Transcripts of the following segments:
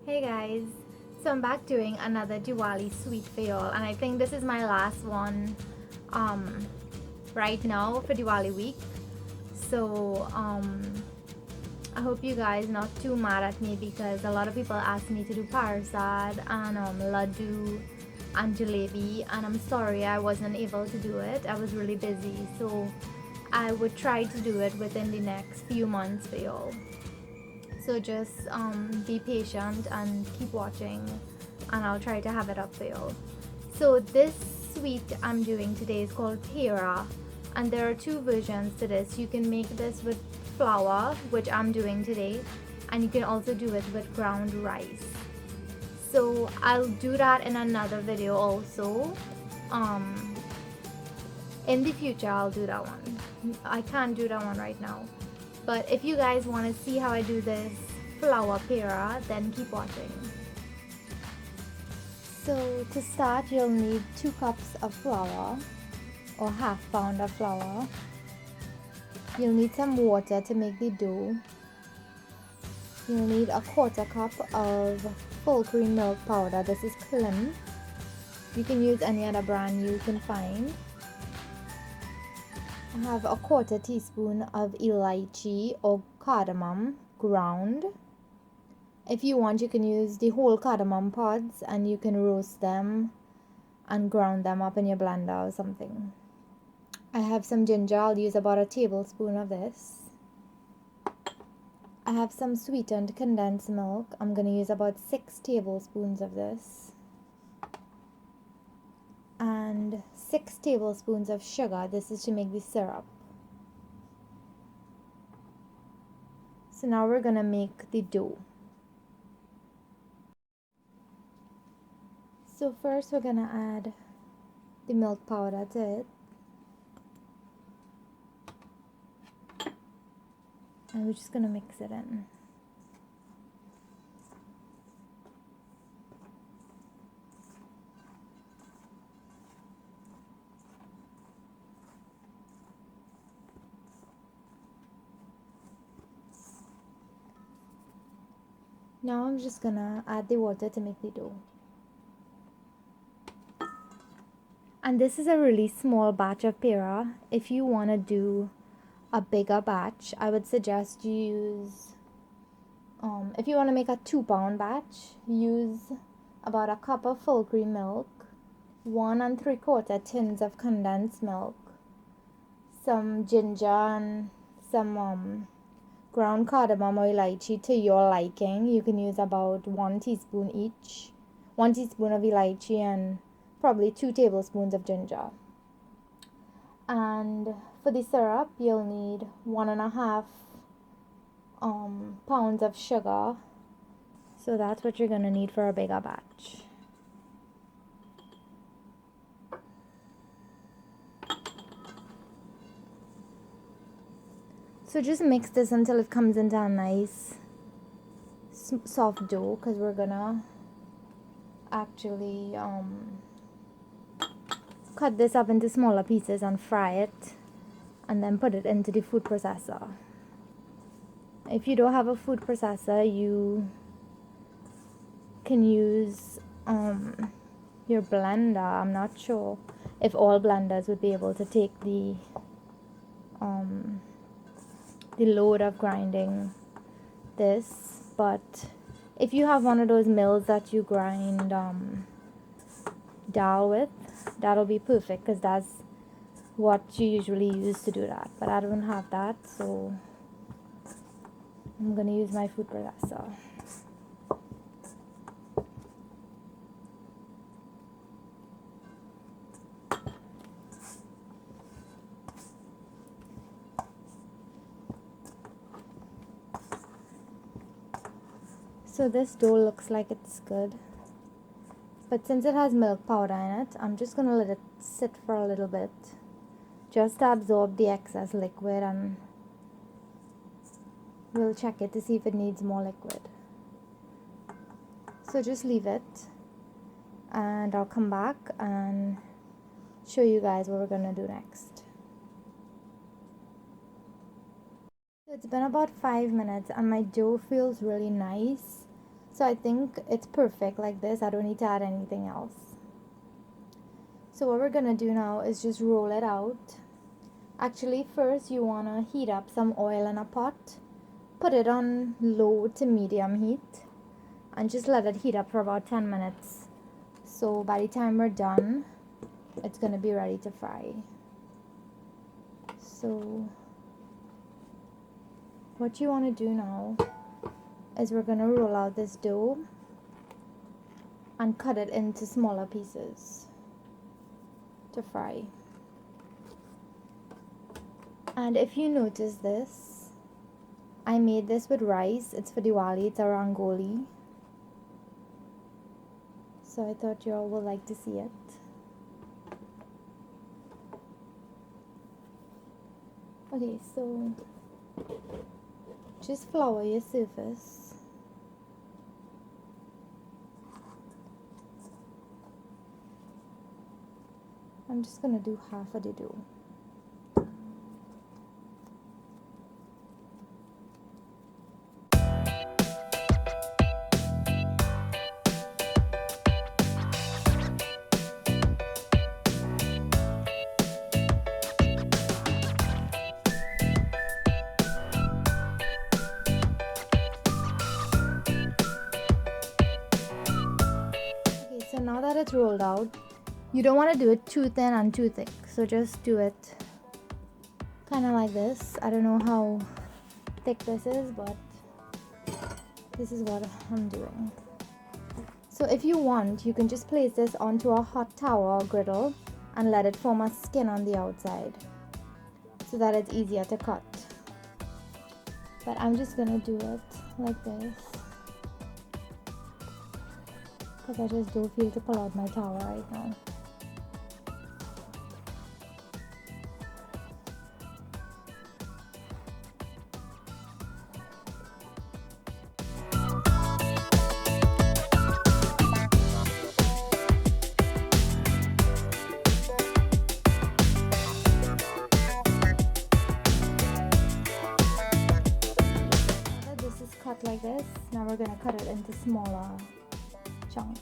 Hey guys, so I'm back doing another Diwali sweet for y'all, and I think this is my last one um, right now for Diwali week. So I hope you guys not too mad at me because a lot of people asked me to do parasad and laddu and jalebi, and I'm sorry I wasn't able to do it. I was really busy, so I would try to do it within the next few months for y'all. So just be patient and keep watching, and I'll try to have it up for you. So this sweet I'm doing today is called Peera, and there are two versions to this. You can make this with flour, which I'm doing today, and you can also do it with ground rice. So I'll do that in another video also. Um, in the future I'll do that one. I can't do that one right now. But if you guys want to see how I do this flour Peera, then keep watching. So to start, you'll need 2 cups of flour or half pound of flour. You'll need some water to make the dough. You'll need a 1/4 cup of full cream milk powder. This is Klim. You can use any other brand you can find. I have a 1/4 teaspoon of elaichi or cardamom ground. If you want, you can use the whole cardamom pods and you can roast them and ground them up in your blender or something. I have some ginger. I'll use about a tablespoon of this. I have some sweetened condensed milk. I'm going to use about 6 tablespoons of this. And 6 tablespoons of sugar. This is to make the syrup. So now we're going to make the dough. So first we're going to add the milk powder to it. And we're just going to mix it in. Now I'm just gonna add the water to make the dough. And this is a really small batch of Peera. If you want to do a bigger batch, I would suggest you use, if you want to make a 2-pound batch, use about a cup of full cream milk, 1 3/4 tins of condensed milk, some ginger and some ground cardamom or elaichi to your liking. You can use about 1 teaspoon each. 1 teaspoon of elaichi and probably 2 tablespoons of ginger. And for the syrup, you'll need 1.5 pounds of sugar. So that's what you're gonna need for a bigger batch. So just mix this until it comes into a nice soft dough, because we're gonna actually cut this up into smaller pieces and fry it and then put it into the food processor. If you don't have a food processor, you can use your blender. I'm not sure if all blenders would be able to take the load of grinding this, but if you have one of those mills that you grind dal with, that'll be perfect, because that's what you usually use to do that. But I don't have that, so I'm gonna use my food processor. So this dough looks like it's good, but since it has milk powder in it, I'm just gonna let it sit for a little bit just to absorb the excess liquid, and we'll check it to see if it needs more liquid. So just leave it, and I'll come back and show you guys what we're gonna do next. So it's been about 5 minutes and my dough feels really nice. So I think it's perfect like this. I don't need to add anything else. So what we're gonna do now is just roll it out. Actually, first you wanna heat up some oil in a pot. Put it on low to medium heat and just let it heat up for about 10 minutes. So by the time we're done, it's gonna be ready to fry. So what you wanna do now is we're gonna roll out this dough and cut it into smaller pieces to fry. And if you notice this, I made this with rice. It's for Diwali. It's a rangoli. So I thought you all would like to see it. Okay, so just flour your surface. I'm just gonna do half of the dough. Okay, so now that it's rolled out, you don't want to do it too thin and too thick. So just do it kind of like this. I don't know how thick this is, but this is what I'm doing. So if you want, you can just place this onto a hot tower or griddle and let it form a skin on the outside so that it's easier to cut. But I'm just gonna do it like this because I just don't feel to pull out my tower right now. Cut like this. Now we're gonna cut it into smaller chunks.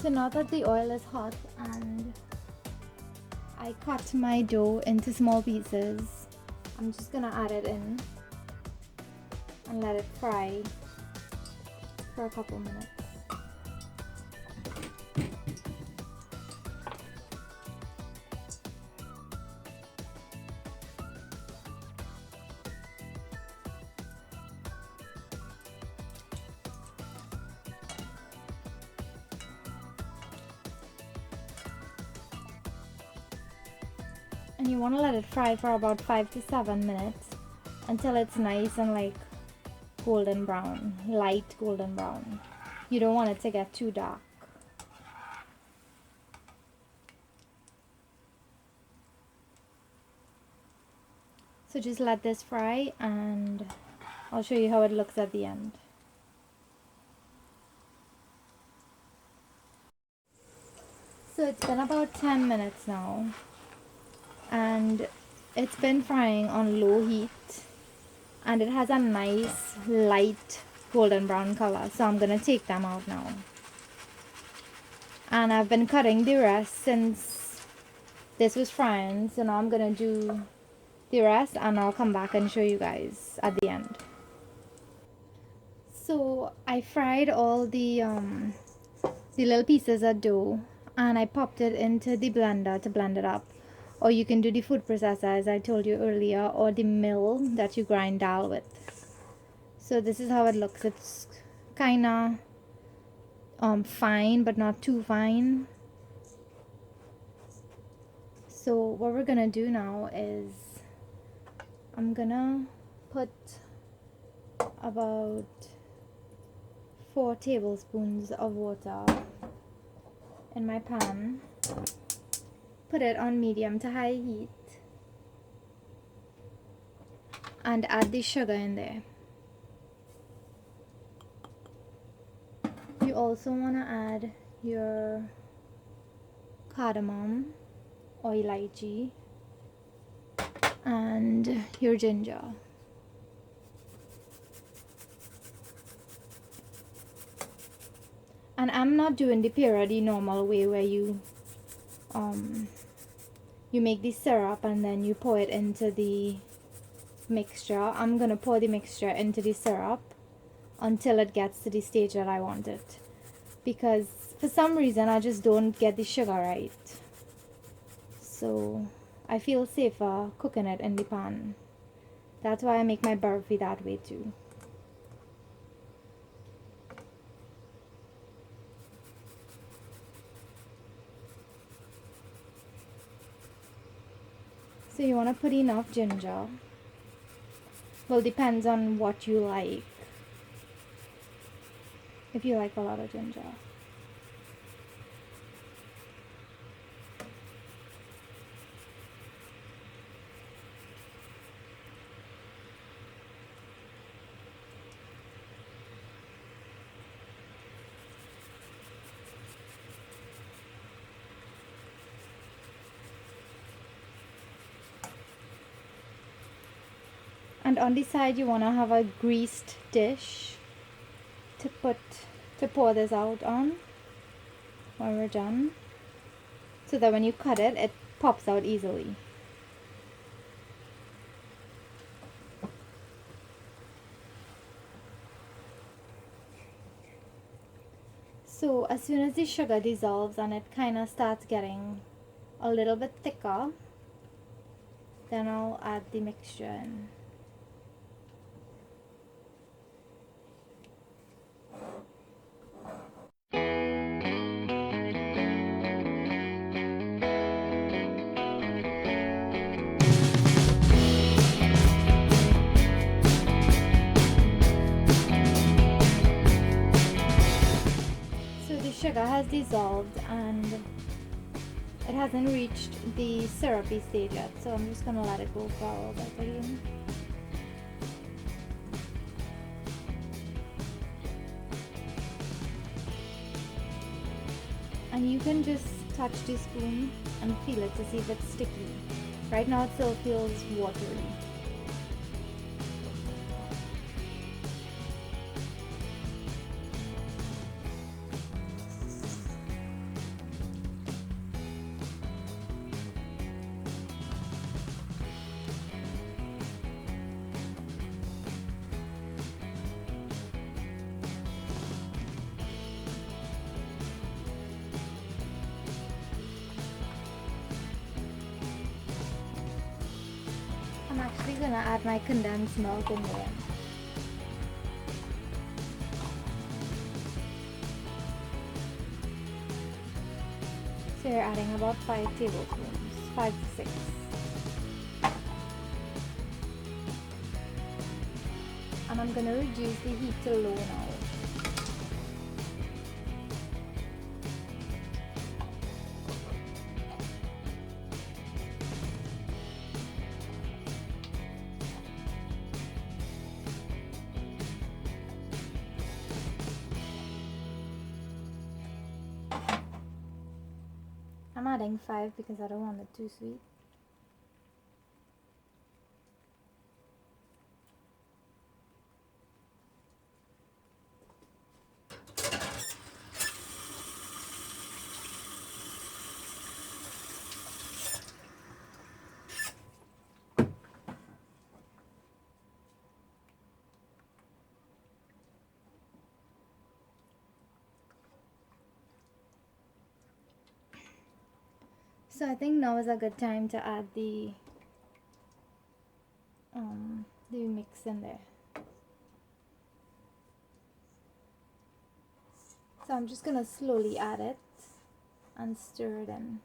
So now that the oil is hot and I cut my dough into small pieces, I'm just gonna add it in and let it fry for a couple minutes. And you want to let it fry for about 5 to 7 minutes until it's nice and like golden brown, light golden brown. You don't want it to get too dark. So just let this fry and I'll show you how it looks at the end. So it's been about 10 minutes now and it's been frying on low heat and it has a nice light golden brown color. So I'm gonna take them out now. And I've been cutting the rest since this was frying, so now I'm gonna do the rest and I'll come back and show you guys at the end. So I fried all the little pieces of dough and I popped it into the blender to blend it up. Or you can do the food processor as I told you earlier, or the mill that you grind dal with. So this is how it looks. It's kinda fine but not too fine. So what we're gonna do now is I'm gonna put about 4 tablespoons of water in my pan. Put it on medium to high heat and add the sugar in there. You also want to add your cardamom or elaichi and your ginger. And I'm not doing the Peera the normal way where you make the syrup and then you pour it into the mixture. I'm gonna pour the mixture into the syrup until it gets to the stage that I want it, because for some reason I just don't get the sugar right, so I feel safer cooking it in the pan. That's why I make my barfi that way too. So you want to put enough ginger. Well, depends on what you like. If you like a lot of ginger. And on the side you want to have a greased dish to pour this out on when we're done, so that when you cut it, it pops out easily. So as soon as the sugar dissolves and it kind of starts getting a little bit thicker, then I'll add the mixture in. Sugar has dissolved and it hasn't reached the syrupy stage yet, so I'm just gonna let it go for a little bit again. And you can just touch the spoon and feel it to see if it's sticky. Right now it still feels watery. I'm actually gonna add my condensed milk in there. So you're adding about 5 tablespoons, 5 to 6. And I'm gonna reduce the heat to low now. I'm adding 5 because I don't want it too sweet. So I think now is a good time to add the mix in there. So I'm just gonna slowly add it and stir it in.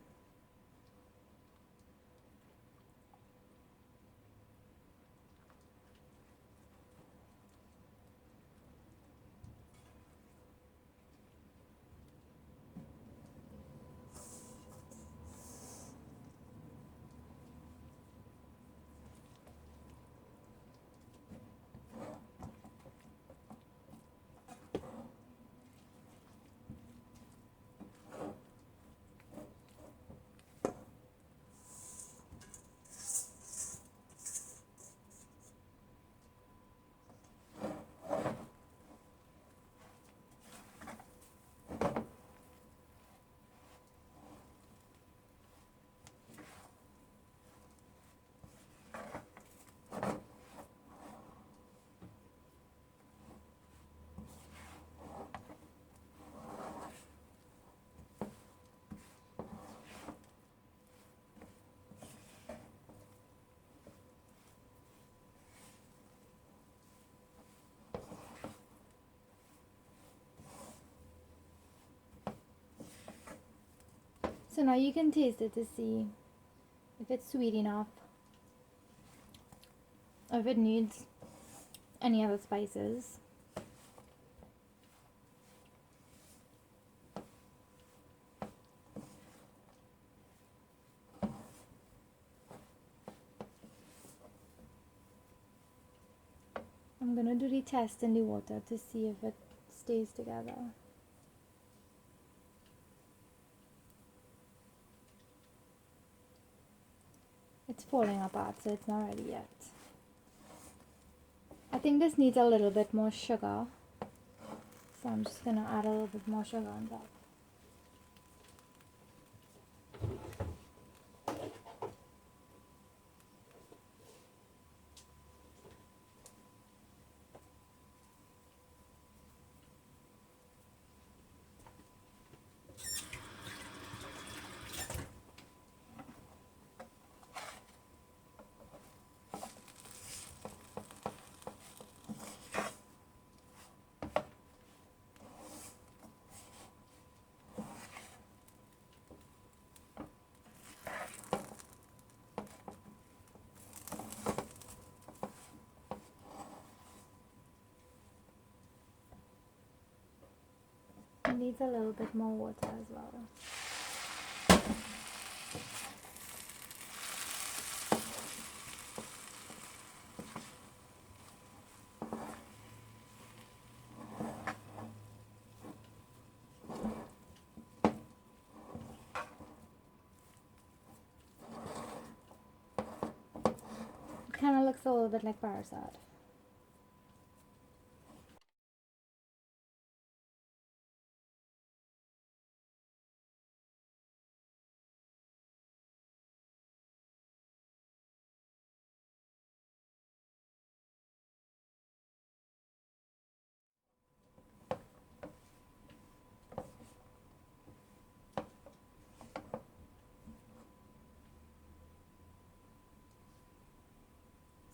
So now you can taste it to see if it's sweet enough, or if it needs any other spices. I'm gonna do the test in the water to see if it stays together. It's falling apart, so it's not ready yet. I think this needs a little bit more sugar, so I'm just gonna add a little bit more sugar on top. It needs a little bit more water as well. It kind of looks a little bit like parasite.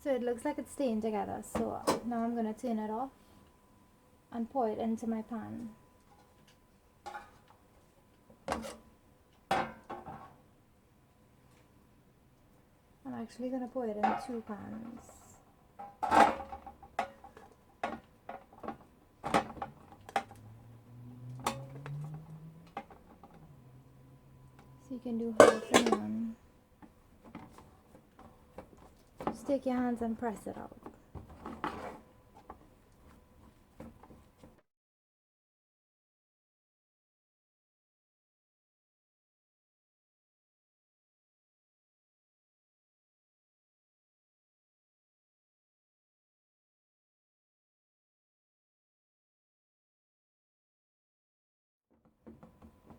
So it looks like it's staying together. So now I'm gonna turn it off and pour it into my pan. I'm actually gonna pour it in 2 pans. So you can do half in one. Just take your hands and press it out.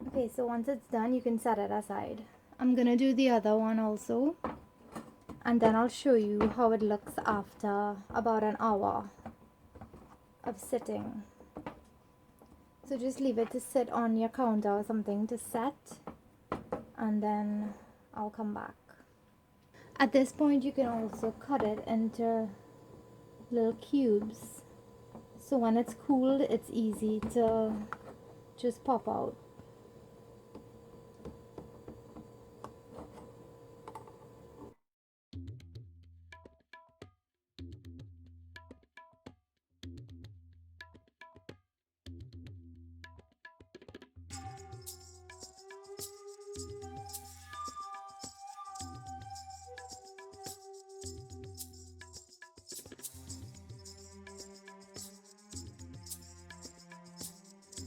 Okay, so once it's done, you can set it aside. I'm gonna do the other one also, and then I'll show you how it looks after about an hour of sitting. So just leave it to sit on your counter or something to set, and then I'll come back. At this point, you can also cut it into little cubes, so when it's cooled, it's easy to just pop out.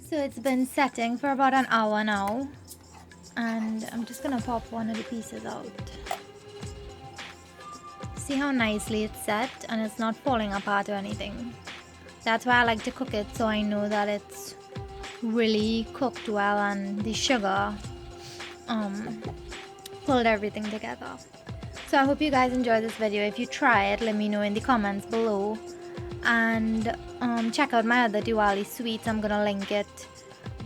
So it's been setting for about an hour now, and I'm just gonna pop one of the pieces out. See how nicely it's set and it's not falling apart or anything. That's why I like to cook it, so I know that it's really cooked well and the sugar pulled everything together. So I hope you guys enjoyed this video. If you try it, let me know in the comments below, and check out my other Diwali sweets. I'm gonna link it,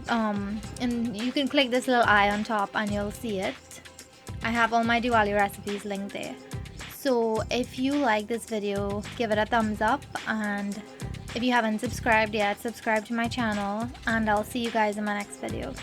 and you can click this little eye on top and you'll see it. I have all my Diwali recipes linked there. So if you like this video, give it a thumbs up, and if you haven't subscribed yet, subscribe to my channel, and I'll see you guys in my next video.